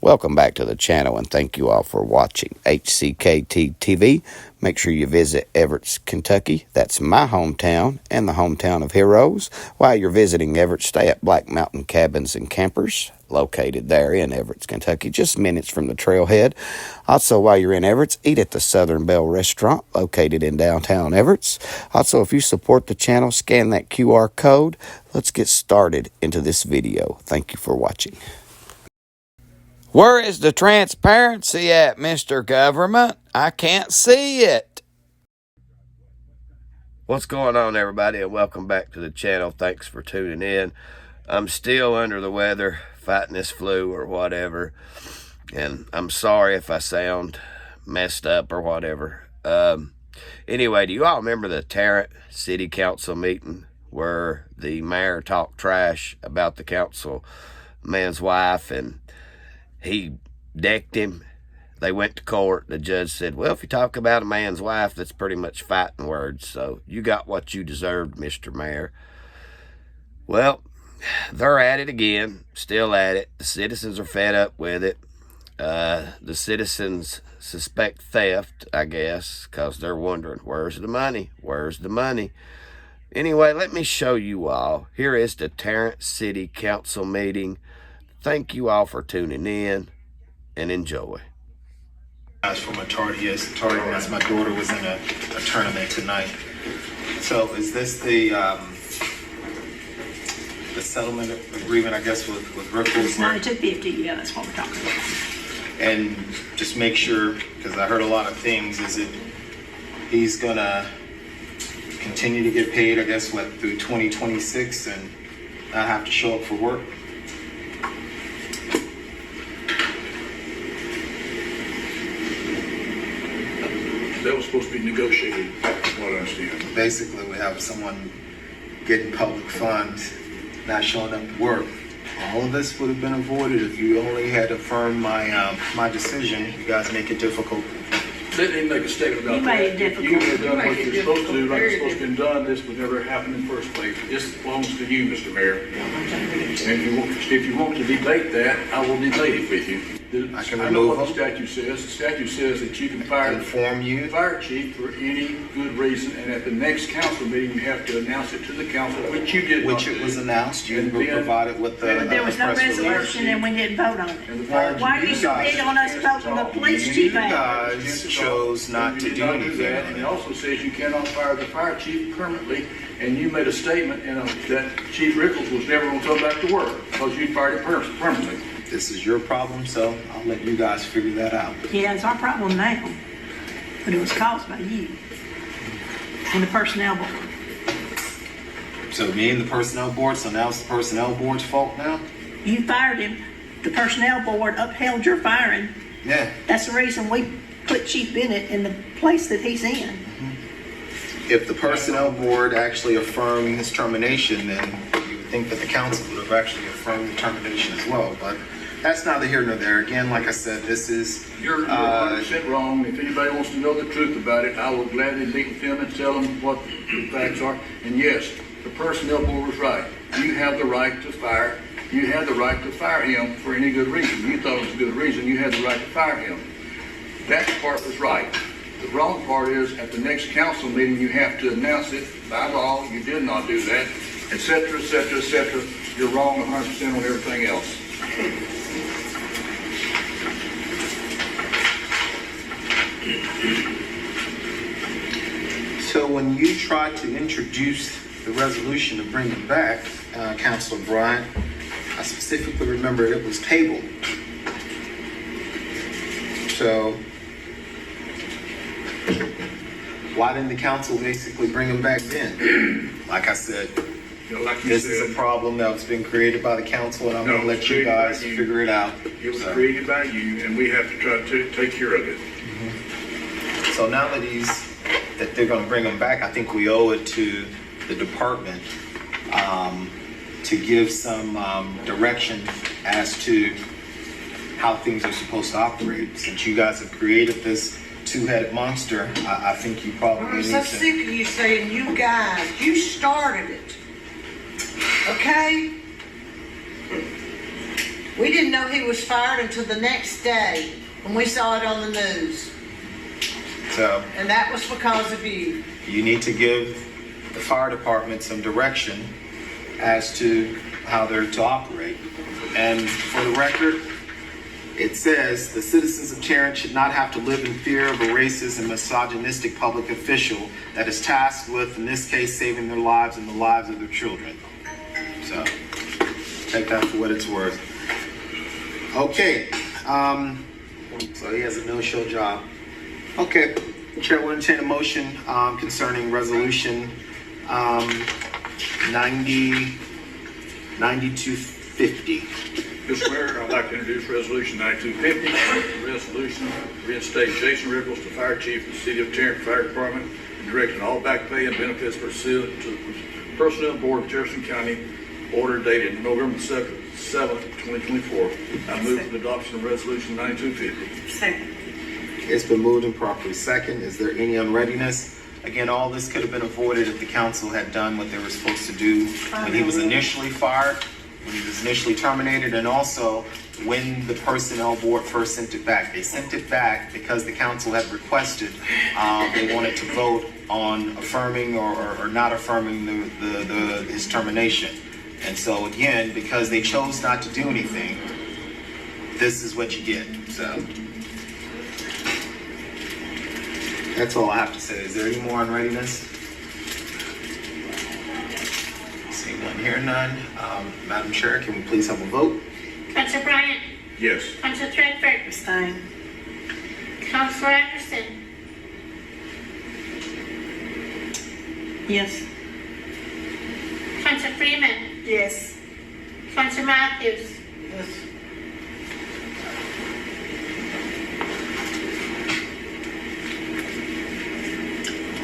Welcome back to the channel, and thank you all for watching HCKT TV. Make sure you visit Everett, Kentucky. That's my hometown and the hometown of heroes. While you're visiting Everett, stay at Black Mountain Cabins and Campers, located there in Everett, Kentucky, just minutes from the trailhead. Also, while you're in Everett, eat at the Southern Belle Restaurant, located in downtown Everett. Also, if you support the channel, scan that QR code. Let's get started into this video. Thank you for watching. Where is the transparency at, Mr. Government? I can't see it. What's going on, everybody, and welcome back to the channel. Thanks for tuning in. I'm still under the weather, fighting this flu or whatever, and I'm sorry if I sound messed up or whatever. Anyway, do you all remember the Tarrant City Council meeting where the mayor talked trash about the council man's wife, and he decked him? They went to court. The judge said, well, if you talk about a man's wife, that's pretty much fighting words. So you got what you deserved, Mr. Mayor. Well, they're at it again, still at it. The citizens are fed up with it. The citizens suspect theft, I guess, because they're wondering, where's the money? Where's the money? Anyway, let me show you all. Here is the Tarrant City Council meeting. Thank you all for tuning in, and enjoy. From a Tardius, my daughter was in a tournament tonight. So is this the settlement agreement, I guess, with Rickles? It's 9250, yeah, that's what we're talking about. And just make sure, because I heard a lot of things, is it he's gonna continue to get paid, I guess, what, through 2026 and not have to show up for work? That was supposed to be negotiated, from what I understand. Basically, we have someone getting public funds, not showing up to work. All of this would have been avoided if you only had affirmed my decision. You guys make it difficult. They didn't make a statement about You that. made it difficult. You would have done what you're supposed to do, like it's supposed to be done. This would never happen in the first place. This belongs to you, Mr. Mayor. And if you want to debate that, I will debate it with you. I know what the statute says. The statute says that you can fire the fire chief for any good reason, and at the next council meeting, you have to announce it to the council, which you did not do. Which it was announced. You were provided with the But there was no press resolution and we didn't vote on it. Why did you bid on us voting the police chief You out? guys chose not to do anything. And it also says you cannot fire the fire chief permanently, and you made a statement that Chief Rickles was never going to come back to work because you fired him permanently. This is your problem, so I'll let you guys figure that out. Yeah, it's our problem now, but it was caused by you and the personnel board. So me and the personnel board, so now it's the personnel board's fault now? You fired him. The personnel board upheld your firing. Yeah. That's the reason we put Chief Bennett in the place that he's in. If the personnel board actually affirmed his termination, then you would think that the council would have actually affirmed the termination as well, but that's neither here nor there. Again, like I said, this is... You're 100% wrong. If anybody wants to know the truth about it, I will gladly meet with them and tell them what the facts are. And yes, the personnel board was right. You have the right to fire. You had the right to fire him for any good reason. You thought it was a good reason. You had the right to fire him. That part was right. The wrong part is, at the next council meeting, you have to announce it by law. You did not do that, etc., etc., etc. You're wrong 100% on everything else. So when you tried to introduce the resolution to bring it back, Councilor Bryant, I specifically remember it was tabled. So why didn't the council basically bring him back then? Like I said, this is a problem that's been created by the council, and I'm going to let you guys figure it out. It was created by you, and we have to try to take care of it. So now that they're going to bring him back, I think we owe it to the department to give some direction as to how things are supposed to operate. Since you guys have created this two-headed monster, I think you probably need to... I'm so sick of you saying you guys. You started it. Okay? We didn't know he was fired until the next day when we saw it on the news. So And that was because of you. you need to give the fire department some direction as to how they're to operate. And for the record, it says the citizens of Tarrant should not have to live in fear of a racist and misogynistic public official that is tasked with, in this case, saving their lives and the lives of their children. So take that for what it's worth. Okay, so he has a no-show job. Okay, Chair will entertain a motion concerning resolution 9250. Mr. Mayor, I'd like to introduce Resolution 9250, resolution to reinstate Jason Rickles, the fire chief of the City of Tarrant Fire Department, and directing all back pay and benefits pursuant to the Personnel Board of Jefferson County order dated November 7th, 2024. I move for the adoption of Resolution 9250. Second. It's been moved and properly second. Is there any unreadiness? Again, all this could have been avoided if the council had done what they were supposed to do when he was initially fired, when he was initially terminated, and also when the personnel board first sent it back. They sent it back because the council had requested, they wanted to vote on affirming or not affirming his termination. And so again, because they chose not to do anything, this is what you get. So that's all I have to say. Is there any more unreadiness? See none, hear none. Madam Chair, can we please have a vote? Councilor Bryant? Yes. Councilor Threadford? Abstain. Councilor Anderson? Yes. Councilor Freeman? Yes. Councilor Matthews? Yes.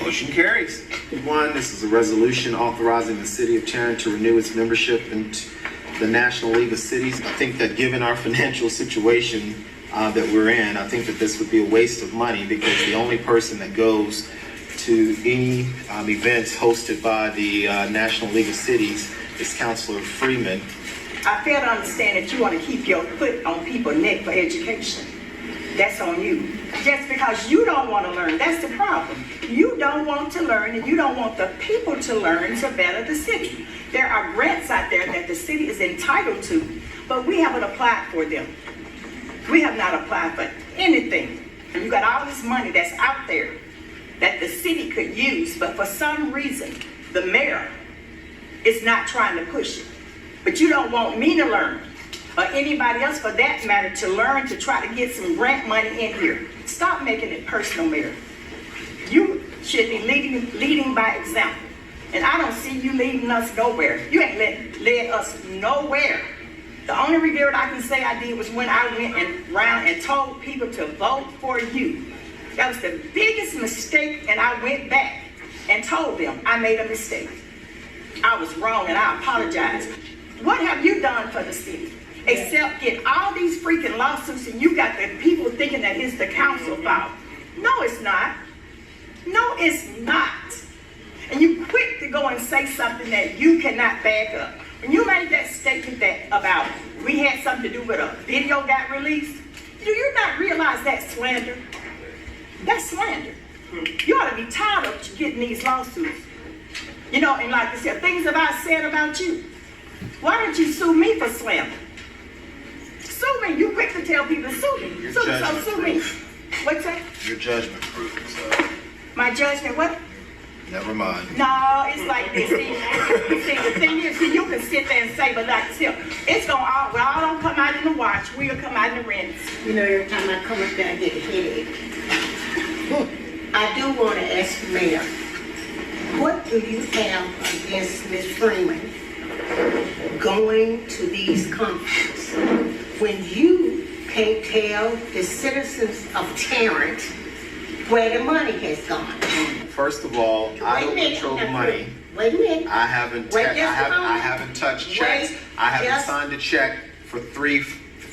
Motion carries. One, this is a resolution authorizing the city of Tarrant to renew its membership into the National League of Cities. I think that given our financial situation that we're in, I think that this would be a waste of money because the only person that goes to any events hosted by the National League of Cities is Councilor Freeman. I fail to understand that you want to keep your foot on people's neck for education. That's on you. Just because you don't want to learn, that's the problem. You don't want to learn and you don't want the people to learn to better the city. There are grants out there that the city is entitled to, but we haven't applied for them. We have not applied for anything. You got all this money that's out there that the city could use, but for some reason, the mayor is not trying to push it. But you don't want me to learn, or anybody else for that matter to learn to try to get some grant money in here. Stop making it personal, Mayor. You should be leading by example. And I don't see you leading us nowhere. You ain't led us nowhere. The only review I can say I did was when I went around and told people to vote for you. That was the biggest mistake, and I went back and told them I made a mistake. I was wrong, and I apologize. What have you done for the city? Except get all these freaking lawsuits, and you got the people thinking that it's the council fault. No, it's not. No, it's not. And you quick to go and say something that you cannot back up. When you made that statement that about we had something to do with a video got released, do you not realize that's slander? That's slander. You ought to be tired of getting these lawsuits. You know, and like I said, things that I said about you. Why don't you sue me for slander? Sue me. You quick to tell people to sue me. Sue me. What's that? Your judgment proof, so My judgment, what? never mind. No, it's like this. See, the thing is, you can sit there and say, but like, still, it's gonna all, we all don't come out in the wash. We'll come out in the rinse. You know, every time I come up there, I get a headache. I do want to ask the mayor, what do you have against Ms. Freeman going to these conferences when you can't tell the citizens of Tarrant where the money has gone? First of all, I don't control the money. Wait a minute. I haven't touched checks. I haven't signed a check for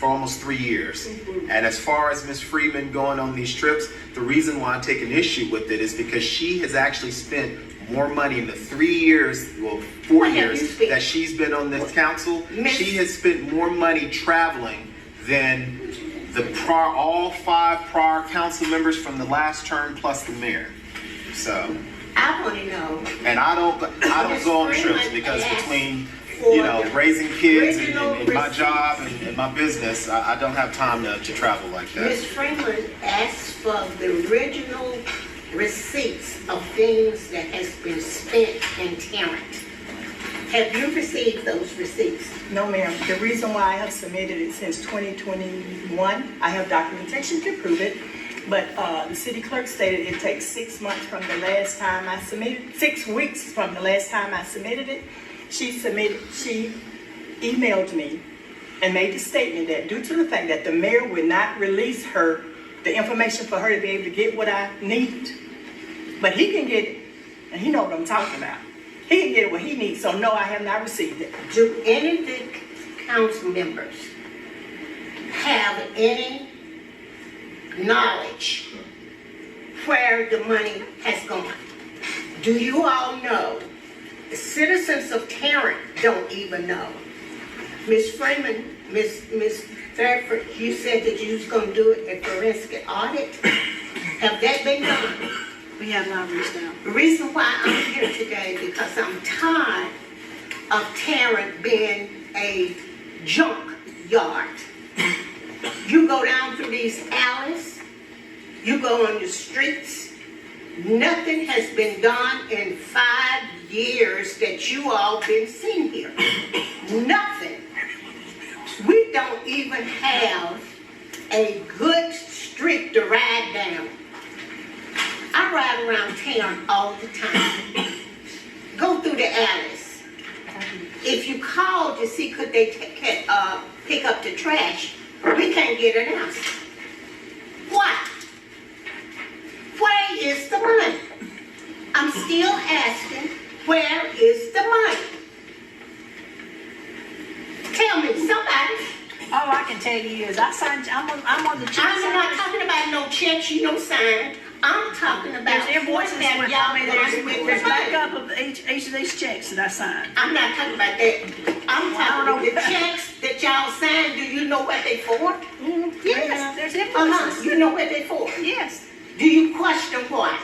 almost 3 years. And as far as Ms. Freeman going on these trips, the reason why I'm taking issue with it is because she has actually spent more money in the 3 years, well, 4 What have you years spent? that she's been on this council. Miss- She has spent more money traveling than all 5 prior council members from the last term plus the mayor. So, I want to know. and I don't go on trips because between, you know, raising kids and my job and my business, I don't have time to travel like that. Ms. Freeman asked for the original receipts of things that has been spent in Tarrant. Have you received those receipts? No, ma'am. The reason why I have submitted it since 2021, I have documentation to prove it, but the city clerk stated it takes 6 months from the last time I submitted, 6 weeks from the last time I submitted it. She emailed me and made the statement that due to the fact that the mayor would not release her the information for her to be able to get what I needed, but he can get it, and he knows what I'm talking about. He can get what he needs, so no, I have not received it. Do any of the council members have any knowledge where the money has gone? Do you all know? The citizens of Tarrant don't even know. Ms. Freeman, Ms. Fairford, you said that you was gonna do a forensic audit. Have that been done? We have not reached out. The reason why I'm here today, because I'm tired of Tarrant being a junk yard. You go down through these alleys, you go on the streets, nothing has been done in 5 years that you all been seen here. Nothing. We don't even have a good street to ride down. I ride around town all the time. Go through the alleys. If you call to see could they pick up the trash, we can't get an answer. Why? Where is the money? I'm still asking, where is the money? Tell me, somebody. All I can tell you is I'm on the check. I'm not talking about no checks you don't sign. I'm talking about There's invoices what have with, y'all there's done with the money. backup of each of these checks that I signed. I'm not talking about that. I'm talking about the what- checks that y'all signed. Do you know what they for? Yes, there's invoices. You know what they for? Yes. Do you question why?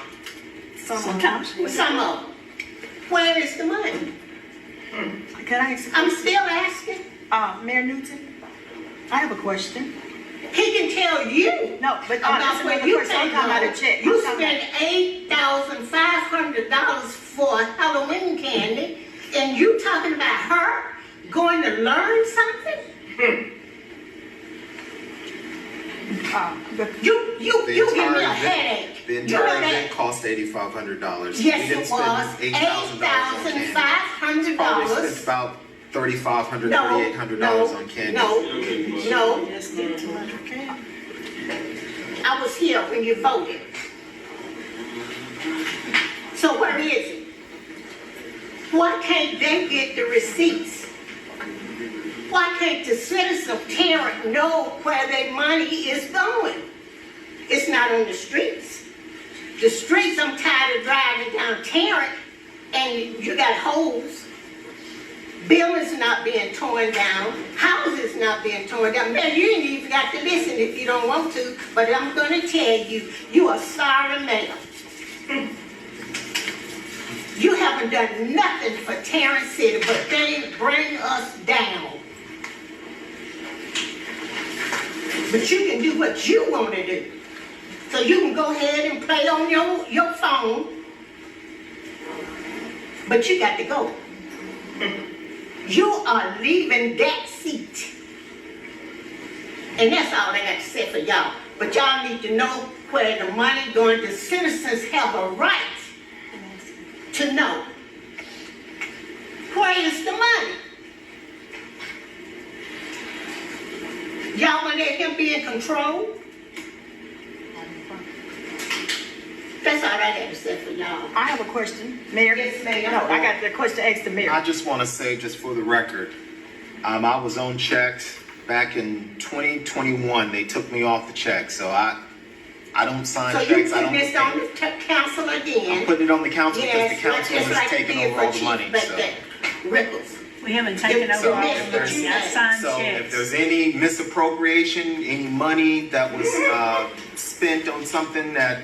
Sometimes. Some of them. Where is the money? Can I ask? I'm still asking. Mayor Newton, I have a question. He can tell you. No, but About that's where another you question. I'm can't talking about go. a check. You I'm talking about- spent $8,500 for Halloween candy, and you talking about her going to learn something? You give me a headache. The You entire know that? event cost $8,500. Yes, We didn't it spend was $8,000 on candy. Probably spent $8,500. about $3,500, No, $3,800 on candy. no. Yes, need too much candy. I was here when you voted. So where is it? Why can't they get the receipts? Why can't the citizens of Tarrant know where their money is going? It's not on the streets. The streets, I'm tired of driving down Tarrant and you got holes. Buildings not being torn down, houses not being torn down. Man, you ain't even got to listen if you don't want to, but I'm gonna tell you, you are sorry man. You haven't done nothing for Tarrant City, but they bring us down. But you can do what you want to do. So you can go ahead and play on your phone, but you got to go. You are leaving that seat. And that's all I got to say for y'all. But y'all need to know where the money going. The citizens have a right to know. Where is the money? Y'all gonna let him be in control? That's all I have to say for y'all. I have a question, Mayor. Yes, ma'am. No, I got the question to ask the mayor. I just want to say, just for the record, I was on checks back in 2021. They took me off the check, so I I don't sign So you checks, I putting don't this get on paid. the council again? I'm putting it on the council because the Yes, council just is like you taking did over for all the Chief money, so. Rickles. We haven't taken over So all if the there's- money. I signed So if checks. there's any misappropriation, any money that was spent on something that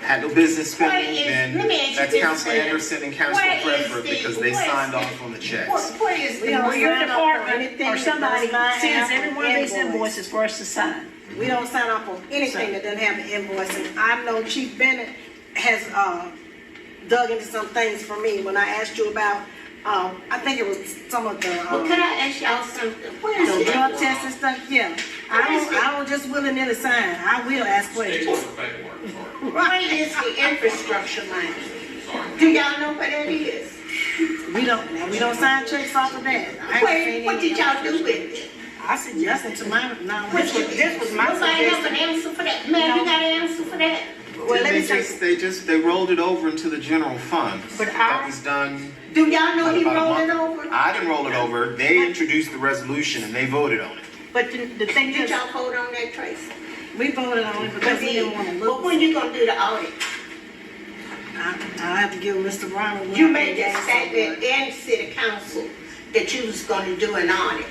had no business Where spending, is- then let me ask you that's this, Councilor ma'am. Anderson and Councilor Where is Crawford the- because they where is signed the- off on the checks. What is the? Or your sign off on department anything or that somebody does not sends have every an one of these invoice. invoices for us to sign. We don't sign off on anything that doesn't have an invoice, and I know Chief Bennett has, dug into some things for me when I asked you about, I think it was some of Well, the, could I ask y'all something? Where is the it? drug tests and stuff, yeah. I don't just willy-nilly sign, I will ask questions. Where is the infrastructure money? Do y'all know what that is? We don't sign checks off of that. I ain't Where, seen what any- did y'all do with it? I suggested to my, no, This was my Nobody have an suggestion. answer for that? Man, you got an answer for that? Well, let me say, They rolled it over into the general fund. But That I- was done Do y'all know he about a rolled it month. over? I didn't roll it over. They introduced the resolution and they voted on it. But the thing Did is, y'all vote on that, Tracy? we voted on it because we didn't want to But look. when you gonna do the audit? I'll have to give Mr. Brown. You made that statement in city council that you was gonna do an audit.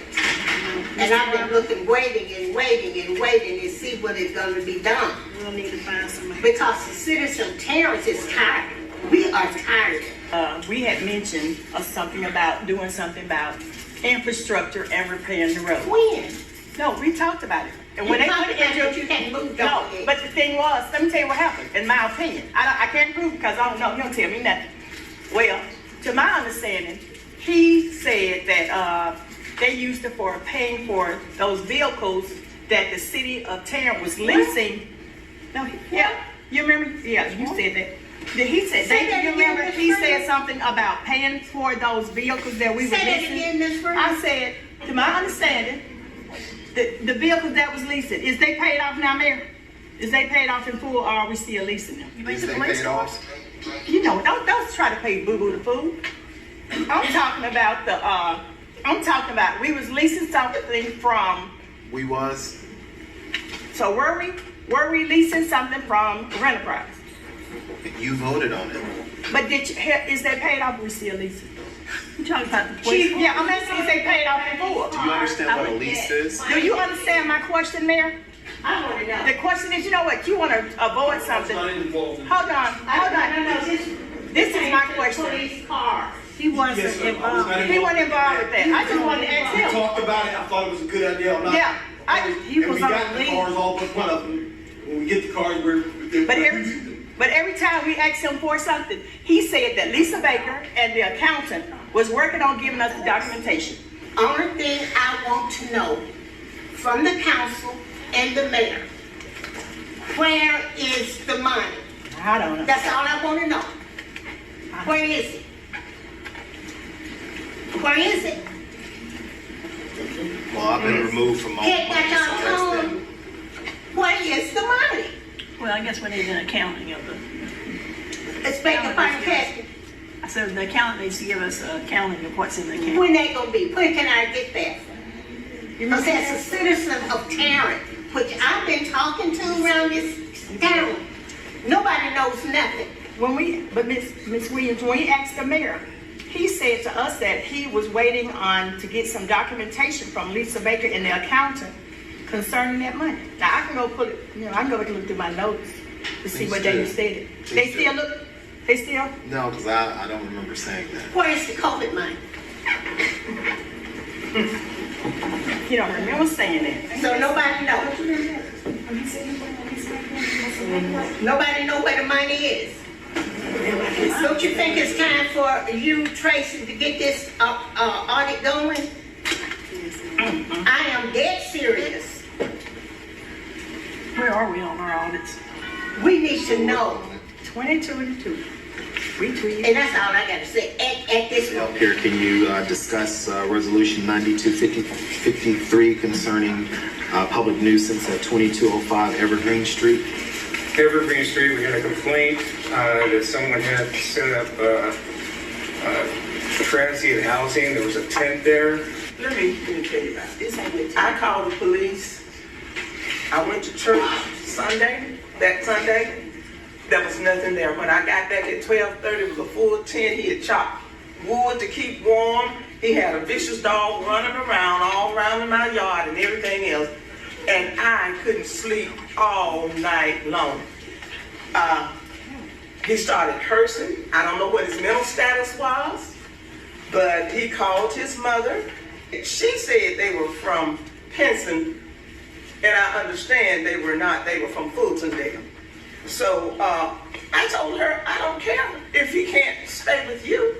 And I've been looking, waiting to see what is gonna be done. We'll need to find somebody. Because the citizen Terrence is tired. We are tired. We had mentioned something about doing something about infrastructure and repairing the road. When? No, we talked about it. And when You they talked put it about into, it, you hadn't moved no, on yet. but the thing was, let me tell you what happened, in my opinion. I can't prove because I don't know, you don't tell me nothing. Well, to my understanding, he said that, they used it for paying for those vehicles that the city of Tarrant was leasing. No, yeah, you remember? Yeah, you said that. He said, Say that you again, remember, Ms. he Furman. said something about paying for those vehicles that we were Say that leasing. again, Ms. Furman. I said, to my understanding, the vehicles that was leasing, is they paid off now, Mayor? Is they paid off in full or are we still leasing them? Is they paid off? You know, don't try to pay boo-boo the fool. I'm talking about, we was leasing something from, We was. so were we leasing something from Enterprise? You voted on it. But is they paid off or we still leasing? you talking about the Chief, police? yeah, I'm asking if they paid off in full. Do you understand what a lease is? Do you understand my question, Mayor? I wanna know. The question is, you know what, you wanna avoid something. Hold on. This is my question. Police cars. He wasn't involved. He wasn't involved with that. I just wanted to ask We him. talked about it, I thought it was a good idea or not. Yeah, He And was we on got the the lead. cars all but one of them. When we get the cars, but every time we asked him for something, he said that Lisa Baker and the accountant was working on giving us the documentation. Only thing I want to know from the council and the mayor, where is the money? I don't know. That's all I wanna know. Where is it? Where is it? Well, I've been removed from all Can't money, get so y'all that's home. them. Where is the money? Well, I guess we need an accounting of the, It's Baker Park Casket. I said the accountant needs to give us an accounting of what's in the account. When they gonna be? When can I get that? Because as a citizen of Tarrant, which I've been talking to around this town, nobody knows nothing. But Ms. Williams, when we asked the mayor, he said to us that he was waiting on to get some documentation from Lisa Baker and the accountant concerning that money. Now, I can go put it, I can go look through my notes to see what day you said it. They still? No, because I don't remember saying that. Where is the COVID money? You don't remember saying that. So nobody knows. Nobody know where the money is. Don't you think it's time for you, Tracy, to get this audit going? I am dead serious. Where are we on our audits? We need to know. 2022. We tweeted. And that's all I gotta say at this moment. Here, can you discuss Resolution 9253 concerning public nuisance at 2205 Evergreen Street? Evergreen Street, we had a complaint that someone had set up transient housing. There was a tent there. Let me tell you about this. I called the police I went to church that Sunday, there was nothing there. When I got back at 12:30, it was a full 10. He had chopped wood to keep warm. He had a vicious dog running around all around in my yard and everything else. And I couldn't sleep all night long. He started cursing. I don't know what his mental status was, but he called his mother. She said they were from Pinson, and I understand they were not. They were from Fultondale. So I told her, I don't care if he can't stay with you.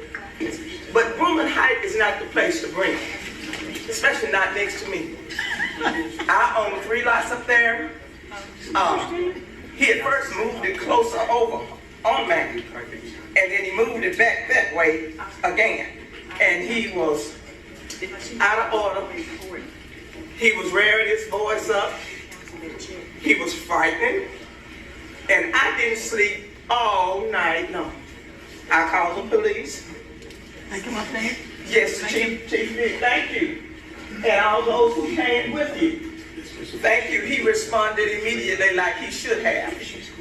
But Broomman Heights is not the place to bring him, especially not next to me. I own 3 lots up there. He had first moved it closer over on Mac, and then he moved it back that way again. And he was out of order. He was rearing his voice up. He was frightening. And I didn't sleep all night long. I called the police. Thank you, my friend. Yes, Chief Vic, thank you. And all those who came with you. Thank you. He responded immediately like he should have.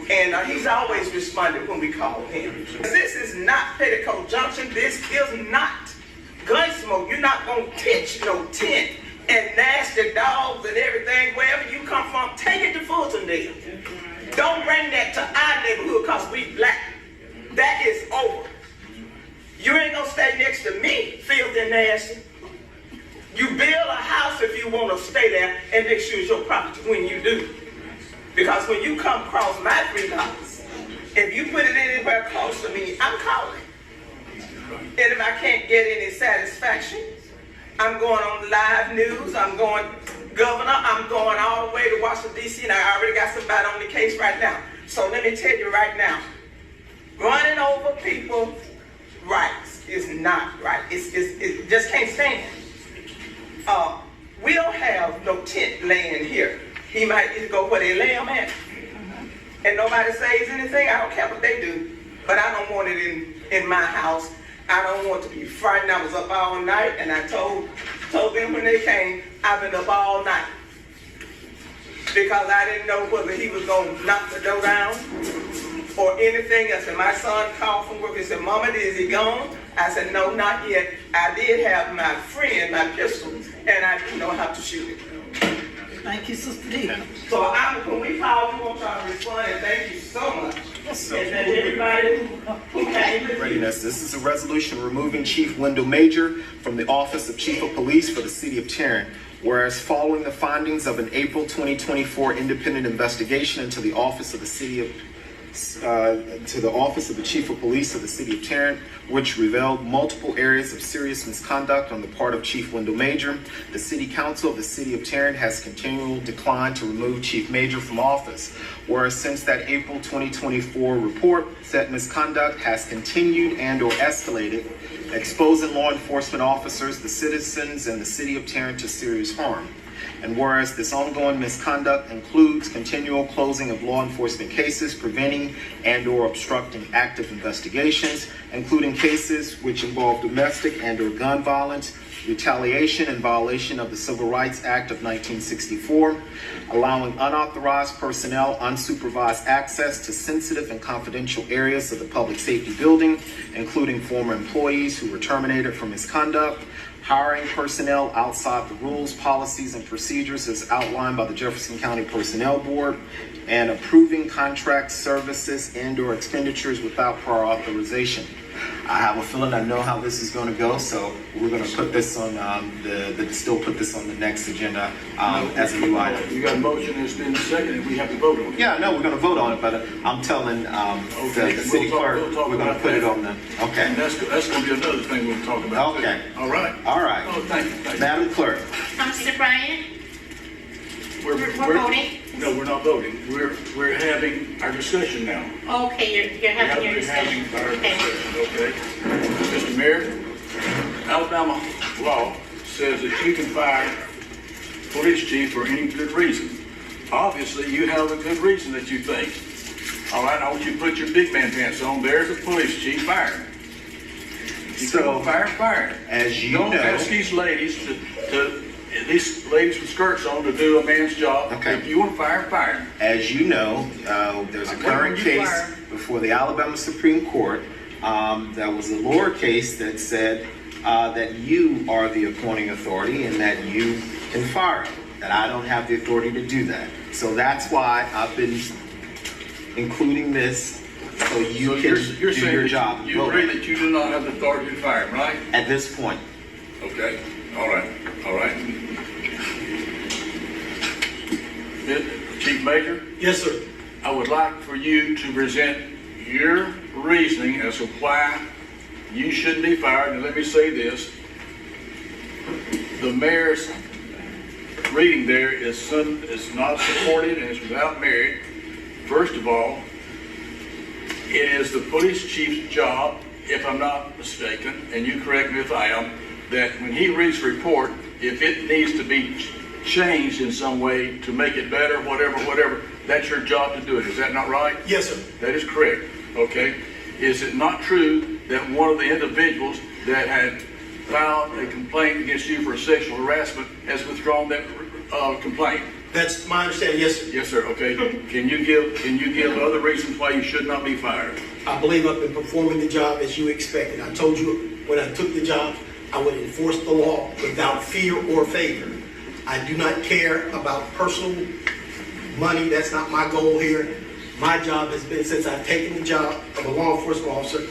And he's always responded when we call him. This is not Petticoat Junction. This is not Gunsmoke. You're not going to pitch no tent and nasty dogs and everything. Wherever you come from, take it to Fultondale. Don't bring that to our neighborhood because we black. That is over. You ain't going to stay next to me, filthy and nasty. You build a house if you want to stay there and make sure it's your property when you do. Because when you come across my 3 lots, if you put it anywhere close to me, I'm calling. And if I can't get any satisfaction, I'm going on live news, I'm going governor, I'm going all the way to Washington, D.C., and I already got somebody on the case right now. So let me tell you right now, running over people's rights is not right. It just can't stand. We don't have no tent laying here. He might either go where they lay him at, and nobody says anything. I don't care what they do, but I don't want it in my house. I don't want to be frightened. I was up all night, and I told them when they came, I've been up all night because I didn't know whether he was going to knock the door down or anything else. And my son called from work and said, "Mama, is he gone?" I said, "No, not yet. I did have my friend, my pistol, and I do know how to shoot it." Thank you, Sister D. So when we call, we want y'all to respond, and thank you so much. And then everybody who came with you. Readiness. This is a resolution removing Chief Wendell Major from the Office of Chief of Police for the City of Tarrant. Whereas following the findings of an April 2024 independent investigation into the Office of the Chief of Police of the City of Tarrant, which revealed multiple areas of serious misconduct on the part of Chief Wendell Major, the City Council of the City of Tarrant has continually declined to remove Chief Major from office. Whereas since that April 2024 report, said misconduct has continued and or escalated, exposing law enforcement officers, the citizens, and the City of Tarrant to serious harm. And whereas this ongoing misconduct includes continual closing of law enforcement cases, preventing and or obstructing active investigations, including cases which involve domestic and or gun violence, retaliation and violation of the Civil Rights Act of 1964, allowing unauthorized personnel unsupervised access to sensitive and confidential areas of the public safety building, including former employees who were terminated for misconduct, hiring personnel outside the rules, policies, and procedures as outlined by the Jefferson County Personnel Board, and approving contract services and or expenditures without prior authorization. I have a feeling I know how this is going to go, so we're going to put this on still put this on the next agenda as a new item. You got a motion that's been seconded. We have to vote on it. Yeah, no, we're going to vote on it, but I'm telling the city clerk we're going to put it on the. Okay. And that's going to be another thing we'll talk about. Okay. Too. All right. All right. Oh, thank you. Madam Clerk. Councilor Bryant? We're voting? No, we're not voting. We're having our discussion now. Okay, you're having your discussion. Okay. Okay. Mr. Mayor, Alabama law says that you can fire police chief for any good reason. Obviously, you have a good reason that you think. All right, I want you to put your big man pants on. There's a police chief fired. So, fire. as you Don't know, ask these ladies to these ladies with skirts on to do a man's job. Okay. If you want to fire, fire. As you know, there's a current case before the Alabama Supreme Court. That was a lower case that said that you are the appointing authority and that you can fire him, that I don't have the authority to do that. So that's why I've been including this so you can you're do saying your that job. You agree that you do not have the authority to fire him, right? At this point. Okay, all right. Chief Major? Yes, sir. I would like for you to present your reasoning as to why you shouldn't be fired. And let me say this, the mayor's reading there is not supported and it's without merit. First of all, it is the police chief's job, if I'm not mistaken, and you correct me if I am, that when he reads the report, if it needs to be changed in some way to make it better, whatever, that's your job to do it. Is that not right? Yes, sir. That is correct. Okay. Is it not true that one of the individuals that had filed a complaint against you for sexual harassment has withdrawn that complaint? That's my understanding, yes, sir. Yes, sir. Okay. Can you give other reasons why you should not be fired? I believe I've been performing the job as you expected. I told you when I took the job, I would enforce the law without fear or favor. I do not care about personal money. That's not my goal here. My job has been, since I've taken the job of a law enforcement officer,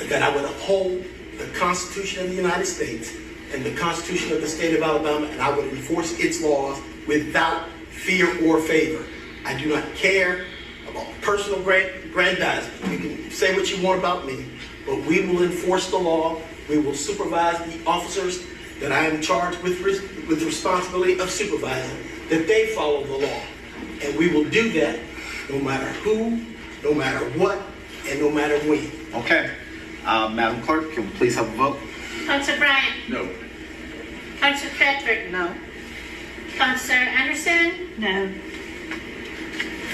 that I would uphold the Constitution of the United States and the Constitution of the state of Alabama, and I would enforce its laws without fear or favor. I do not care about personal grandizement. You can say what you want about me, but we will enforce the law. We will supervise the officers that I am charged with the responsibility of supervising, that they follow the law. And we will do that no matter who, no matter what, and no matter when. Okay. Madam Clerk, can we please have a vote? Councilor Bryant? No. Councilor Patrick? No. Councilor Anderson? No.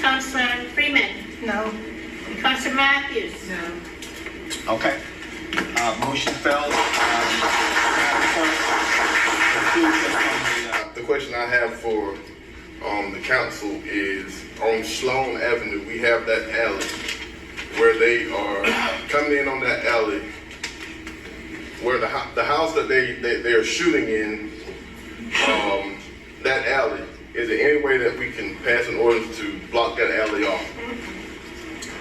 Councilor Freeman? No. Councilor Matthews? No. Okay. Motion fails. The question I have for the council is on Sloan Avenue, we have that alley where they are coming in on that alley, where the house that they are shooting in, that alley. Is there any way that we can pass an ordinance to block that alley off?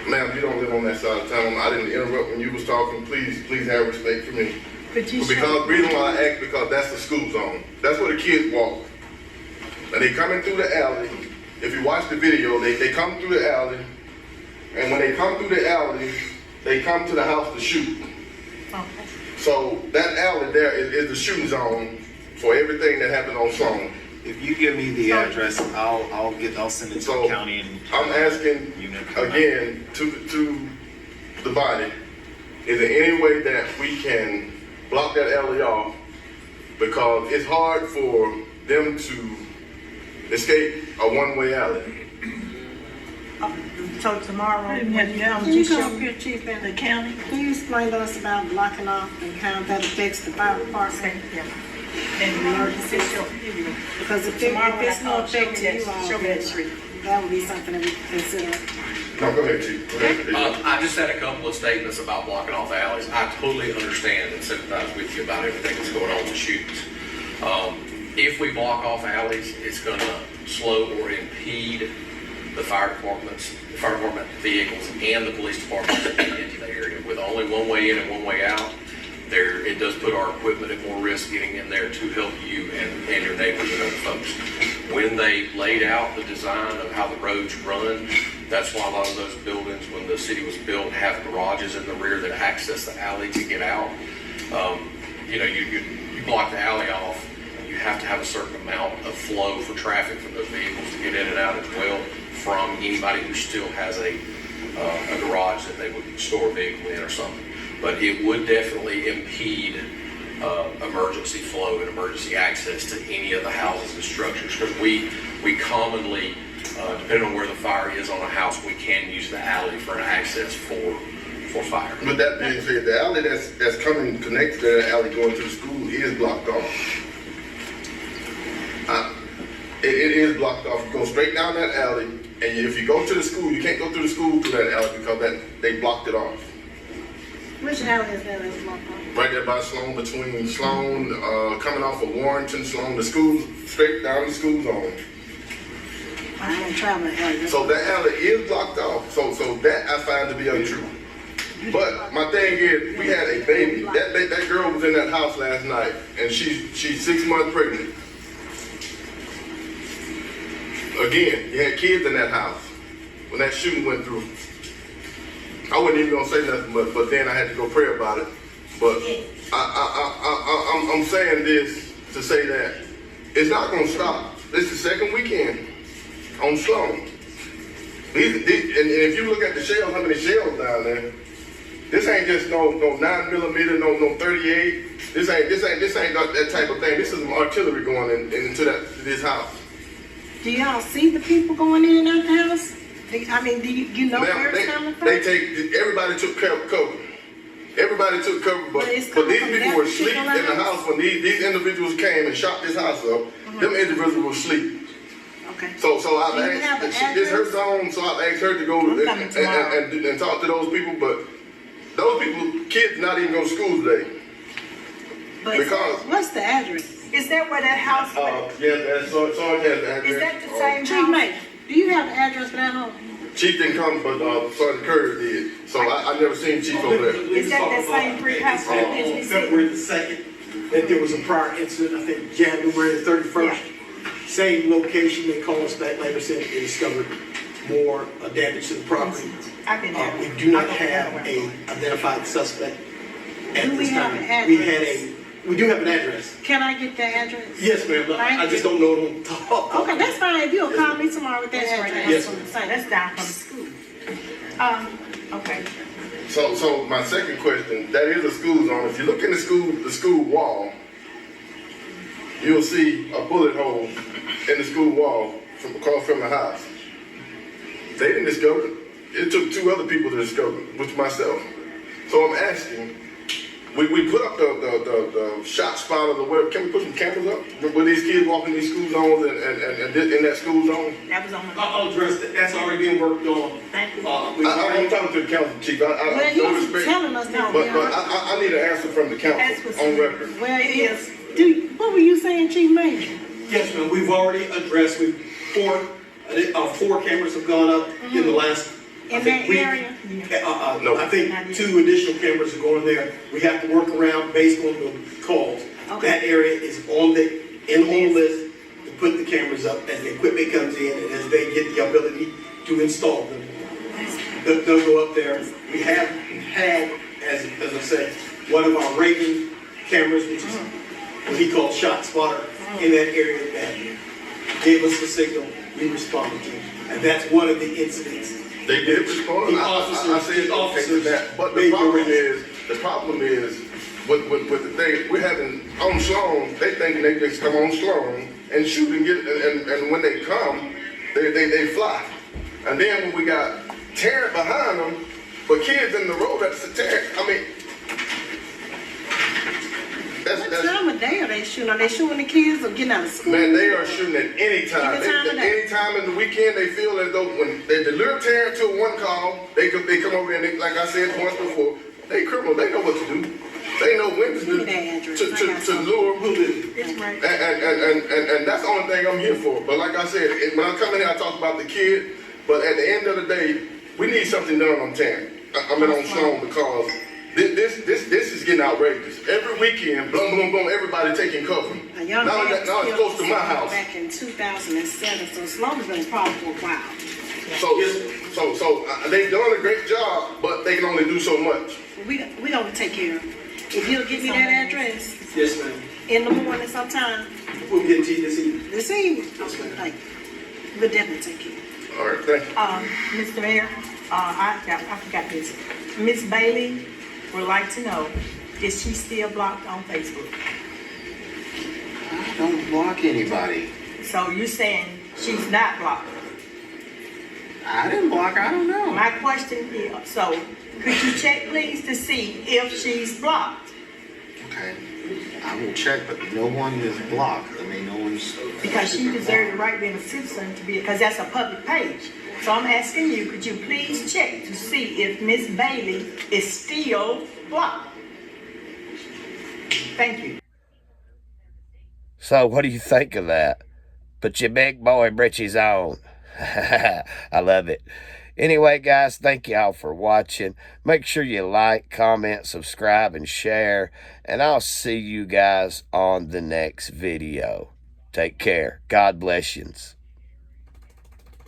Ma'am, you don't live on that side of town. I didn't interrupt when you was talking. Please have respect for me. Because the reason why I ask, because that's the school zone. That's where the kids walk. And they coming through the alley. If you watch the video, they come through the alley. And when they come through the alley, they come to the house to shoot. Okay. So that alley there is the shooting zone for everything that happened on Sloan. If you give me the address, I'll send it to the county. And I'm asking again to the body, is there any way that we can block that alley off? Because it's hard for them to escape a one-way alley. So tomorrow, Can you come up here, Chief, in the county? can you explain to us about blocking off and how that affects the fire department? And the emergency Because if Tomorrow it's when I no call, show effect me to that- you all, show me that street. that would be something that we could consider. No, go ahead, Chief. Go ahead. I just had a couple of statements about blocking off alleys. I totally understand and sympathize with you about everything that's going on with shootings. If we block off alleys, it's going to slow or impede the fire department vehicles and the police department getting into the area. With only one way in and one way out, it does put our equipment at more risk getting in there to help you and your neighbors and other folks. When they laid out the design of how the roads run, that's why a lot of those buildings, when the city was built, have garages in the rear that access the alley to get out. You block the alley off, you have to have a certain amount of flow for traffic from those vehicles to get in and out as well from anybody who still has a garage that they would store a vehicle in or something. But it would definitely impede emergency flow and emergency access to any of the houses and structures, because we commonly, depending on where the fire is on a house, we can use the alley for an access for fire. With that being said, the alley that's coming connected to the alley going to the school is blocked off. It is blocked off. You go straight down that alley, and if you go to the school, you can't go through the school through that alley because they blocked it off. Which alley is that that's blocked off? Right there by Sloan, between Sloan, coming off of Warrington, Sloan, the schools, straight down the school zone. I ain't traveling alley. So that alley is blocked off. So that I find to be untrue. But my thing is, we had a baby. That girl was in that house last night, and she's 6 months pregnant. Again, you had kids in that house when that shooting went through. I wasn't even gonna say nothing, but then I had to go pray about it. But I'm saying this to say that it's not gonna stop. This is the second weekend on Sloan. And if you look at the shells, how many shells down there? This ain't just no 9mm, no 38. This ain't that type of thing. This is some artillery going into this house. Do y'all see the people going in and out the house? Do you know where it's coming from? Everybody took cover. Everybody took cover, but these people were asleep in the house when these individuals came and shot this house up. Them individuals were asleep. Okay. So I've asked, this her zone, so I've asked her to go and talk to those people, but those people, kids not even go to school today. Because what's the address? Is that where that house was? Yeah, that's so has the address. Is that the same Chief house? Major, do you have the address for that home? Chief didn't come, but Sergeant Curry did. So I never seen Chief over there. Is that that same brick house? On February the 2nd, that there was a prior incident, I think January the 31st. Same location, they called us back later, said they discovered more damage to the property. We do not have an identified suspect at this time. We do have an address. Can I get that address? Yes, ma'am. I just don't know it on top. Okay, that's fine. If you'll call me tomorrow with that address. Yes, ma'am. That's down from the school. Okay. So my second question, that is a school zone. If you look in the school wall, you'll see a bullet hole in the school wall across from the house. They didn't discover it. It took 2 other people to discover it, which myself. So I'm asking, we put up the shot spotter, the web. Can we put some cameras up with these kids walking these school zones and in that school zone? That was on the. I'll address that. That's already being worked on. Thank you. I'm talking to the council chief. Well, he's telling us now. But I need an answer from the council on record. Well, yes. What were you saying, Chief Major? Yes, ma'am. We've already addressed. 4 cameras have gone up in the last. In that area? No, I think 2 additional cameras are going there. We have to work around based on the calls. Okay. That area is on the list to put the cameras up as the equipment comes in and as they get the ability to install them. They'll go up there. We have had, as I said, one of our rating cameras, which is what he called shot spotter, in that area that gave us the signal. We responded to, and that's one of the incidents. They did respond. I said okay to that. But the problem is with the thing we're having on Sloan. They think they just come on Sloan and shoot and get and when they come, they fly. And then when we got Tarrant behind them, but kids in the road that's the Tarrant. I mean, what time of day are they shooting? Are they shooting the kids or getting out of school? Man, they are shooting at any time. Any time in the weekend, they feel as though when they deliver Tarrant to one call, they come over and they, like I said once before, they criminal. They know what to do. They know when to lure who did. And that's the only thing I'm here for. But like I said, when I come in here, I talk about the kid. But at the end of the day, we need something done on Tarrant. I mean on Sloan because. This is getting outrageous. Every weekend, boom, boom, boom, everybody taking cover. Now it's close to my house. Back in 2007, so Sloan's been a problem for a while. So they've done a great job, but they can only do so much. We gonna take care of it. If you'll give me that address. Yes, ma'am. In the morning sometime. We'll get to you this evening. This evening? Okay, thank you. We'll definitely take care of it. All right, thank you. Mr. Mayor, I forgot this. Miss Bailey would like to know, is she still blocked on Facebook? I don't block anybody. So you're saying she's not blocked? I didn't block her, I don't know. My question is, so could you check please to see if she's blocked? Okay, I will check, but no one is blocked. I mean, no one's because she deserves the right being a citizen to be, because that's a public page. So I'm asking you, could you please check to see if Miss Bailey is still blocked? Thank you. So what do you think of that? Put your big boy britches on. I love it. Anyway, guys, thank y'all for watching. Make sure you like, comment, subscribe, and share. And I'll see you guys on the next video. Take care. God bless yous.